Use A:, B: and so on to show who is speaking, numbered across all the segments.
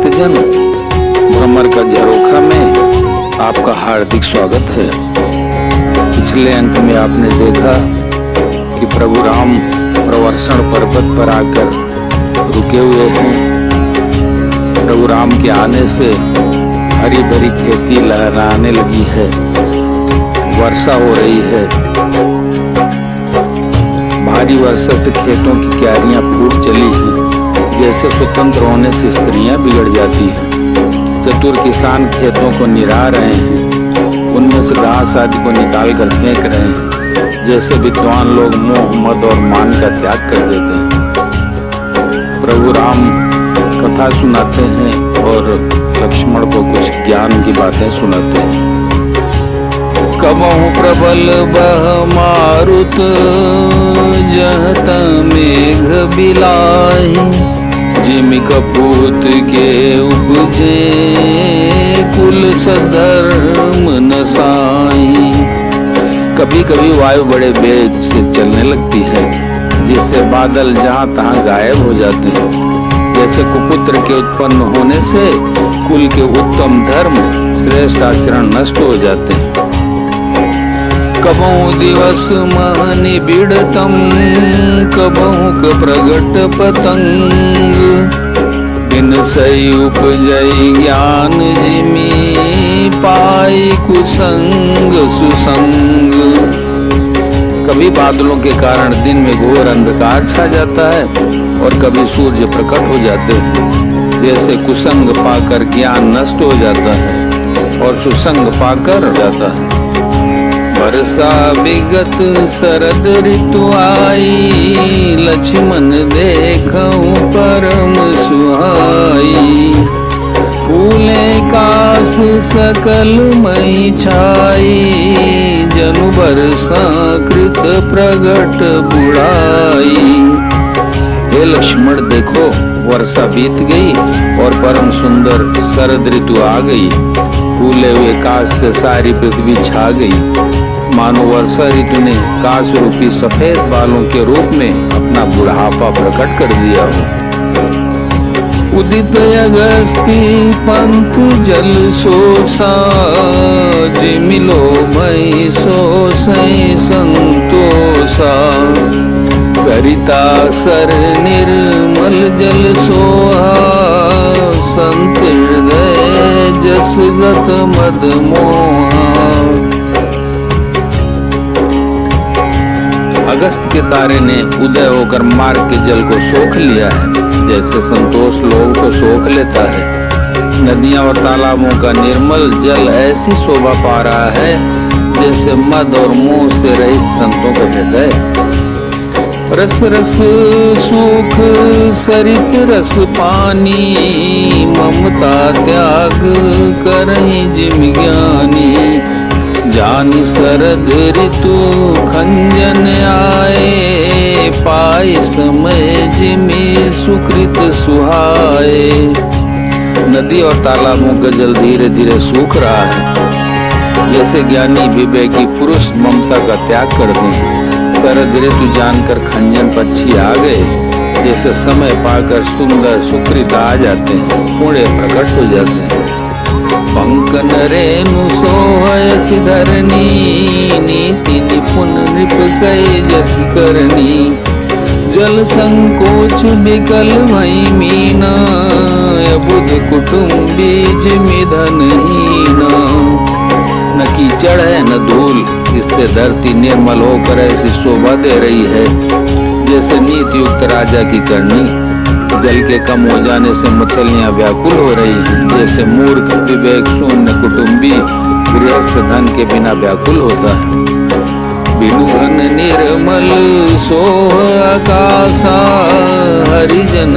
A: भक्तजन, भ्रमर का झरोखा में आपका हार्दिक स्वागत है। पिछले अंक में आपने देखा कि प्रभु राम प्रवर्षण पर्वत पर आकर रुके हुए हैं। प्रभु राम के आने से हरी भरी खेती लहराने लगी है, वर्षा हो रही है। भारी वर्षा से खेतों की क्यारियां फूट चली हैं, जैसे स्वतंत्र होने से स्त्रियां बिगड़ जाती हैं। चतुर किसान खेतों को निराह रहे हैं, उनमें से घास आदि को निकाल कर फेंक रहे हैं, जैसे विद्वान लोग मोह मद और मान का त्याग कर देते हैं। प्रभु राम कथा सुनाते हैं और लक्ष्मण को कुछ ज्ञान की बातें सुनाते हैं। कबहु प्रबल बह मारुत जहत मेघ बिलाहि, जिमि कपूत के उपजे कुल सधर्म नसाई। कभी कभी वायु बड़े वेग से चलने लगती है, जिससे बादल जहाँ तहाँ गायब हो जाते हैं। जैसे कुपुत्र के उत्पन्न होने से कुल के उत्तम धर्म श्रेष्ठ आचरण नष्ट हो जाते हैं। कबहु दिवस महनि बिड़तम, कबहु प्रगट पतंग, बिन सई उपजई ज्ञान जिमि पाई कुसंग सुसंग। कभी बादलों के कारण दिन में घोर अंधकार छा जाता है और कभी सूर्य प्रकट हो जाते हैं। जैसे कुसंग पाकर ज्ञान नष्ट हो जाता है और सुसंग पाकर जाता है। वर्षा विगत शरद ऋतु आई, लक्ष्मण देखऊं परम सुहाई। फूले कास सकल मई छाई, जनु बरसा कृत प्रगट बुढ़ाई। हे लक्ष्मण देखो, वर्षा बीत गई और परम सुंदर शरद ऋतु आ गई। फूले हुए काश से सारी पृथ्वी छा गई, मानो वर्षा ऋतु ने काश रूपी सफेद बालों के रूप में अपना बुढ़ापा प्रकट कर दिया हो। उदित अगस्ती पंथ जल सोसा, जिमिलो भई सोसई संतोषा। सरिता सर निर्मल जल सोहा, संत हृदय जस गत मद मोहा। अगस्त के तारे ने उदय होकर मार्ग के जल को सोख लिया है, जैसे संतोष लोगों को सोख लेता है। नदियां और तालाबों का निर्मल जल ऐसी शोभा पा रहा है, जैसे मद और मोह से रहित संतों का हृदय। रस रस सुख सरित रस पानी, ममता त्याग करहि जिमि ज्ञानी। जानि शरद ऋतु खंजन आए, पाई समय जिमि सुकृत सुहाए। नदी और तालाबों का जल धीरे धीरे सूख रहा है, जैसे ज्ञानी विवेकी पुरुष ममता का त्याग कर दें। शरद ऋतु जानकर खंजन पक्षी आ गए, जैसे समय पाकर सुंदर सुकृत आ जाते हैं, पुण्य प्रकट हो जाते हैं। पंकन रेणु सोहयसि धरनी, नीति निपुण नृप कई जस करनी। जल संकोच विकल मई मीना, बुध कुटुम्बी जिमि धनहीना। न कीचड़ है न धूल, इससे धरती निर्मल होकर ऐसी शोभा दे रही है, जैसे नीति युक्त राजा की करनी। जल के कम हो जाने से मछलियां व्याकुल हो रही हैं, जैसे मूर्ख विवेक शून्य कुटुंबी गृहस्थ धन के बिना व्याकुल होता है। बिनु धन निर्मल सोह आकाशा, हरिजन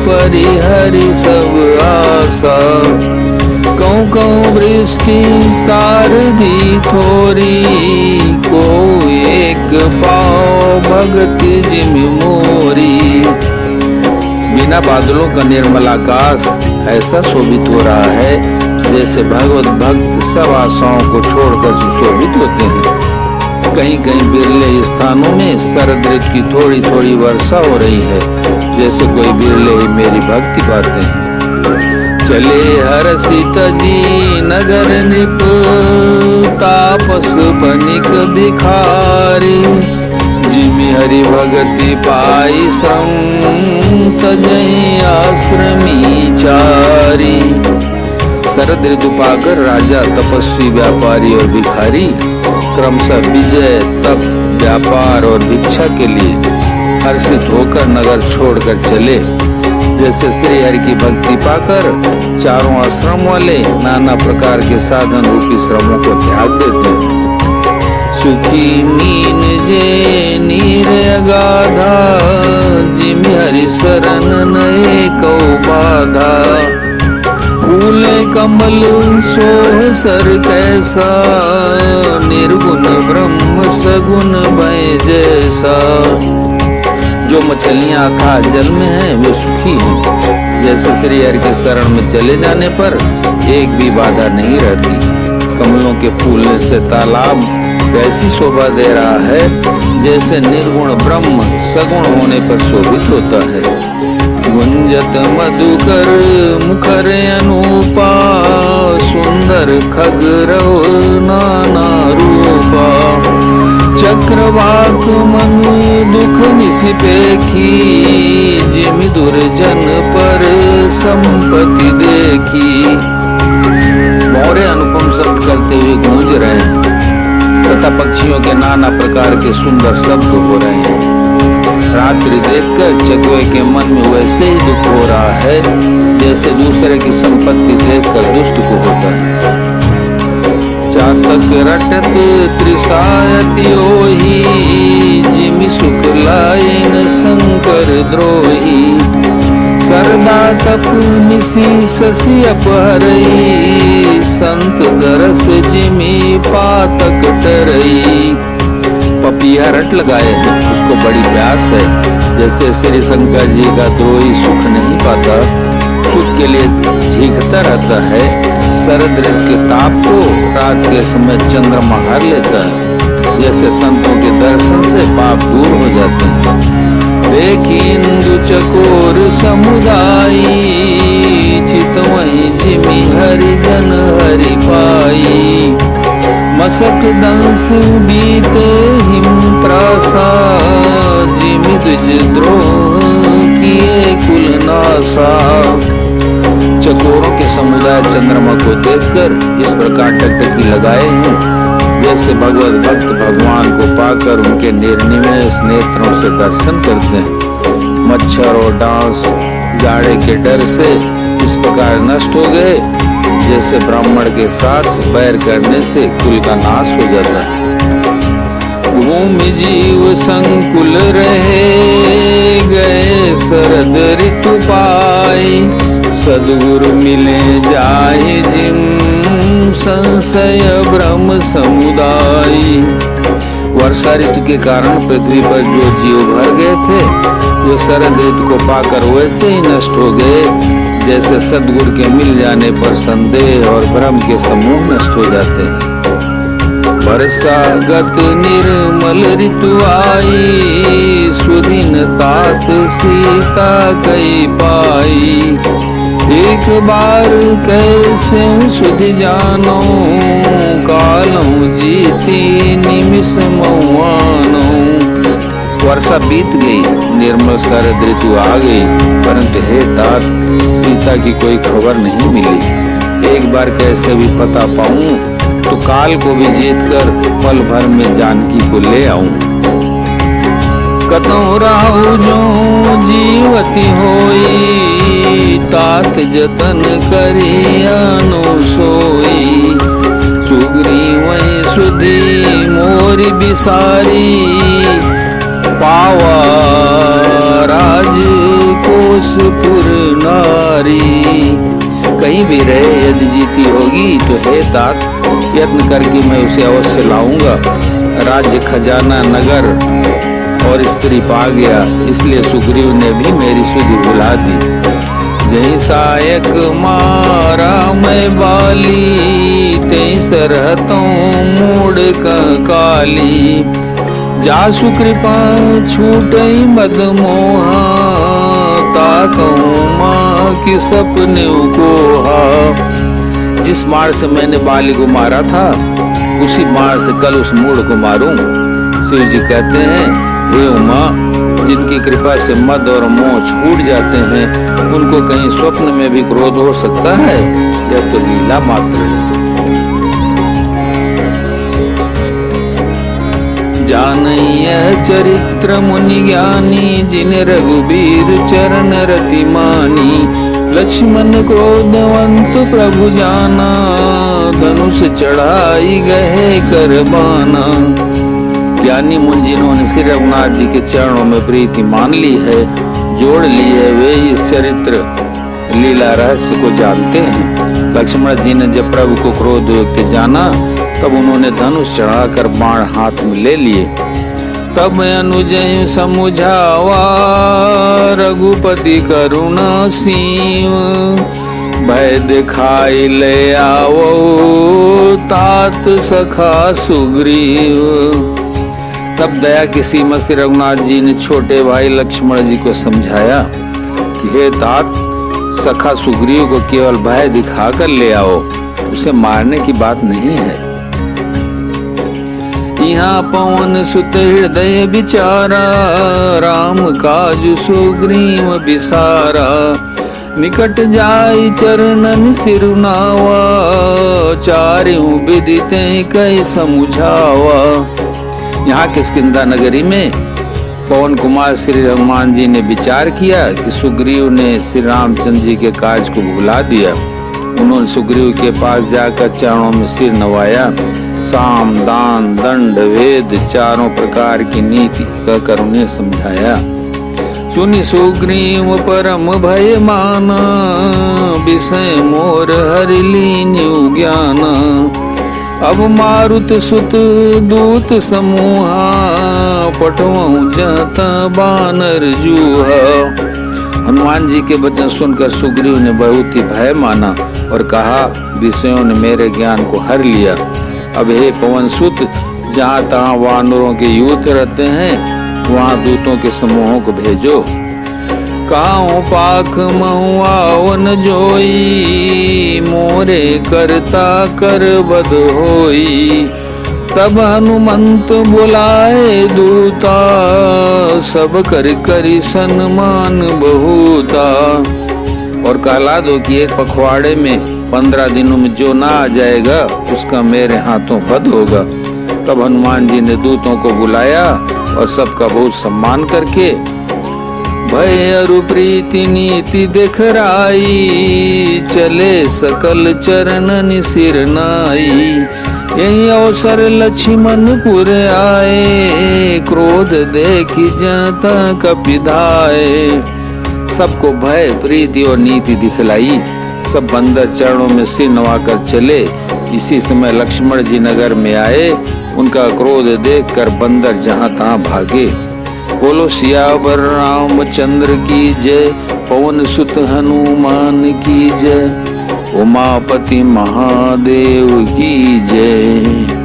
A: परिहरि सब आशा। कौं कौं वृष्टि सारधि थोरी, को एक पाओ भगत जिमि मोरी। बिना बादलों का निर्मल आकाश ऐसा शोभित हो रहा है, जैसे भगवत भक्त सब आशाओं को छोड़कर सुशोभित होते हैं। कहीं कहीं बिरले स्थानों में शरद ऋतु की थोड़ी थोड़ी वर्षा हो रही है, जैसे कोई बिरले ही मेरी भक्ति पाते हैं। चले हर्षित जी नगर नृप, तापस बनिक भिखारी। जिमि हरि भगति पाई श्रम, तजई आश्रमी चारी। शरद ऋतु पाकर राजा, तपस्वी, व्यापारी और भिखारी क्रमशः विजय, तप, व्यापार और भिक्षा के लिए हर्षित होकर नगर छोड़कर चले। जैसे श्री हरि की भक्ति पाकर चारों आश्रम वाले नाना प्रकार के साधन रूपी श्रमों को त्याग देते हैं। सुखी मीन जे नीर अगाधा, जिमि हरि शरण नए को बाधा। फूल कमल सोह सर कैसा, निर्गुण ब्रह्म सगुण भय जैसा। जो मछलियां अथाह जल में हैं वे सुखी हैं। जैसे श्री हरि के शरण में चले जाने पर एक भी बाधा नहीं रहती। कमलों के फूलने से तालाब वैसी शोभा दे रहा है जैसे निर्गुण ब्रह्म सगुण होने पर शोभित होता है। गुंजत मधुकर मुखर अनूपा, सुंदर खगरव नाना रूपा। चक्रवाक मन दुख निसिपेखी, जिमि दुर्जन पर संपत्ति देखी। मोरे अनुपम शब्द करते हुए गूंज रहे हैं तथा पक्षियों के नाना प्रकार के सुंदर शब्द हो रहे हैं। रात्रि देखकर चकवे के मन में वैसे ही दुख हो रहा है जैसे दूसरे की संपत्ति देखकर दुष्ट को होता है। चातक रटत त्रिसायति ओही, जिमि सुख लाइन शंकर द्रोही। सरदा तप निसी शशि अपहरई, संत दरस जिमि पातक टरई। पपीहा रट लगाए हैं, उसको बड़ी प्यास है। जैसे श्री शंकर जी का द्रोही सुख नहीं पाता, सुख के लिए झींकता रहता है। शरद ऋतु के ताप को रात के समय चंद्रमा हर लेता है। जैसे संतों के दर्शन से पाप दूर हो जाते हैं। देखी इंदु चकोर समुदायी, चितवई जिमि हरि जन हरि पाई। मसक दंस बीते हिम त्रासा, जिमि द्विज द्रोह किए कुल नासा। चकोरों के समुदाय चंद्रमा को देखकर इस प्रकार टकटकी लगाए हैं जैसे भगवत भक्त भगवान को पाकर उनके निर्निमेष नेत्रों से दर्शन करते हैं। मच्छर और डांस जाड़े के डर से इस प्रकार नष्ट हो गए जैसे ब्राह्मण के साथ बैर करने से कुल का नाश हो जाता है। भूमि जीव संकुल रहे, गए शरद ऋतु पाई। सद्गुरु मिले जाए जिम, संशय ब्रह्म समुदाय। वर्षा ऋतु के कारण पृथ्वी पर जो जीव भर गए थे वे शरद ऋतु को पाकर वैसे ही नष्ट हो गए जैसे सद्गुरु के मिल जाने पर संदेह और भ्रम के समूह नष्ट हो जाते हैं। वर्षा गत निर्मल ऋतु आई, सुदिन तात सीता कई पाई। एक बार कैसे सुध जानो, कालों जीती निमिष महुआनो। वर्षा बीत गई, निर्मल शरद ऋतु आ गई, परंतु हे तात सीता की कोई खबर नहीं मिली। एक बार कैसे भी पता पाऊं तो काल को भी जीतकर पल भर में जानकी को ले आऊं। कतौ राहु जो जीवती होई, तात जतन करियानो सोई। सुग्रीवै सुधी मोरी बिसारी, पावा राजकोषपुर नारी। कहीं भी रहे यदि जीती होगी तो हे तात यत्न करके मैं उसे अवश्य लाऊंगा। राज्य खजाना नगर और स्त्री पा गया, इसलिए सुग्रीव ने भी मेरी सुधि बुला दी। जही सायक मारा मैं बाली, तई सरहतों मूड काली। जासु कृपा छूटई मद मोहा, ताकऊ माँ कि सपने को जिस मार से मैंने बाली को मारा था उसी मार से कल उस मूढ़ को मारूं। शिव जी कहते हैं, हे उमा, जिनकी कृपा से मद और मोह छूट जाते हैं उनको कहीं स्वप्न में भी क्रोध हो सकता है? यह तो लीला मात्र है। जानैया चरित्र मुनि ज्ञानी, जिन रघुबीर चरण रति मानी। लक्ष्मण क्रोधवंत प्रभु जाना, धनुष चढ़ाई गए करबाना। ज्ञानी मुनि जिन्होंने श्री रघुनाथ जी के चरणों में प्रीति मान ली है, जोड़ ली है, वे इस चरित्र लीला रहस्य को जानते हैं। लक्ष्मण जी ने जब प्रभु को क्रोध युक्त जाना तब उन्होंने धनुष चढ़ाकर बाण हाथ में ले लिए। तब अनुजय समुझावा, रघुपति करुणा सीव। भय दिखाई ले आवो, तात सखा सुग्रीव। तब दया की सीमा श्री रघुनाथ जी ने छोटे भाई लक्ष्मण जी को समझाया कि हे तात, सखा सुग्रीव को केवल भय दिखाकर ले आओ, उसे मारने की बात नहीं है। यहाँ पवन सुत हृदय विचारा, राम काज सुग्रीव बिसारा। निकट जाई चरणन सिरुनावा, चारियों विदिते कई समुझावा। यहाँ किष्किंधा नगरी में पवन कुमार श्री हनुमान जी ने विचार किया कि सुग्रीव ने श्री रामचंद्र जी के काज को भुला दिया। उन्होंने सुग्रीव के पास जाकर चरणों में सिर नवाया, साम दान दंड वेद चारों प्रकार की नीति कहकर उन्हें समझाया। सुनि सुग्रीव परम भय माना, विषय मोर हरि लीन्यु ज्ञाना। अब मारुत सुत दूत समूहा, पठवऊं जाता बानर जूहा। हनुमान जी के वचन सुनकर सुग्रीव ने बहुत ही भय माना और कहा, विषयों ने मेरे ज्ञान को हर लिया। अब हे पवन सुत, जहाँ तहाँ वानरों के यूथ रहते हैं वहाँ दूतों के समूहों को भेजो। काहू पाख महुआवन जोई, मोरे करता कर बद होई। तब हनुमंत बुलाए दूता, सब कर करी सन्मान बहुता। और कहला दो कि एक पखवाड़े में 15 दिनों में जो ना आ जाएगा उसका मेरे हाथों वध होगा। तब हनुमान जी ने दूतों को बुलाया और सबका बहुत सम्मान करके भय अरु प्रीति नीति दिखराई। चले सकल चरणन सिर नाई, यही अवसर लक्ष्मणपुर आए। क्रोध देखी जाता कपिधाए। सबको भय प्रीति और नीति दिखलाई। सब बंदर चरणों में सिर नवाकर चले। इसी समय लक्ष्मण जी नगर में आए। उनका क्रोध देखकर बंदर जहाँ तहाँ भागे। बोलो सियावर रामचंद्र की जय, पवन सुत हनुमान की जय, उमापति महादेव की जय।